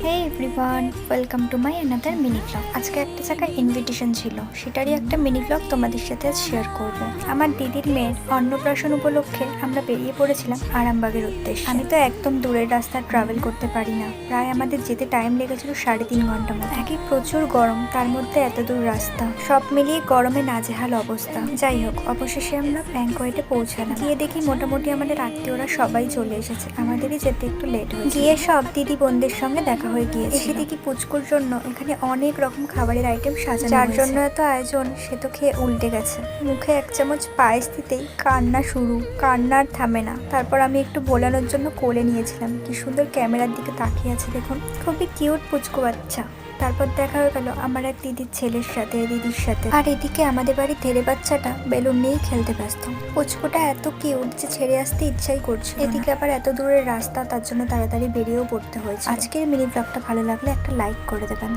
Hey everyone, welcome to my another mini blog. আজকে একটা জায়গায় ইনভিটেশন ছিল, সেটারই একটা মিনি ব্লগ তোমাদের সাথে আজ শেয়ার করব। আমার দিদির মেয়ের অন্নপ্রাশন উপলক্ষে আমরা বেরিয়ে পড়েছিলাম আরামবাগের উদ্দেশ্যে। আমি তো একদম দূরের রাস্তা ট্রাভেল করতে পারি না, প্রায় আমাদের যেতে টাইম লেগেছিল 3.5 ঘন্টা মতো। একই প্রচুর গরম, তার মধ্যে এত দূর রাস্তা, সব মিলিয়ে গরমে নাজেহাল অবস্থা। যাই হোক, অবশেষে আমরা ব্যাংকয়েটে পৌঁছালাম। গিয়ে দেখি মোটামুটি আমাদের আত্মীয়রা সবাই চলে এসেছে, আমাদেরই যেতে একটু লেট হয়েছে। গিয়ে সব দিদি বোনদের সঙ্গে দেখা হয়ে গিয়েছে। এসে দেখি পুচকুর জন্য এখানে অনেক রকম খাবারের আইটেম সাজানো, যার জন্য এত আয়োজন সে তো খেয়ে উল্টে গেছে। মুখে 1 চামচ পায়েস দিতেই কান্না শুরু, কান্নার থামে না। তারপর আমি একটু বোলানোর জন্য কোলে নিয়েছিলাম। কি সুন্দর ক্যামেরার দিকে তাকিয়ে আছে দেখুন, খুবই কিউট পুচকু বাচ্চা। তারপর দেখা হয়ে গেল আমার এক দিদির ছেলের সাথে, দিদির সাথে। আর এদিকে আমাদের বাড়ির ধেরে বাচ্চাটা বেলুন নিয়েই খেলতে ব্যস্ত। পুচকুটা এত কিউট যে ছেড়ে আসতে ইচ্ছাই করছে। এদিকে আবার এত দূরের রাস্তা, তার জন্য তাড়াতাড়ি বেরিয়েও পড়তে হয়েছে। আজকের মিনি ব্লগটা ভালো লাগলে একটা লাইক করে দেবেন।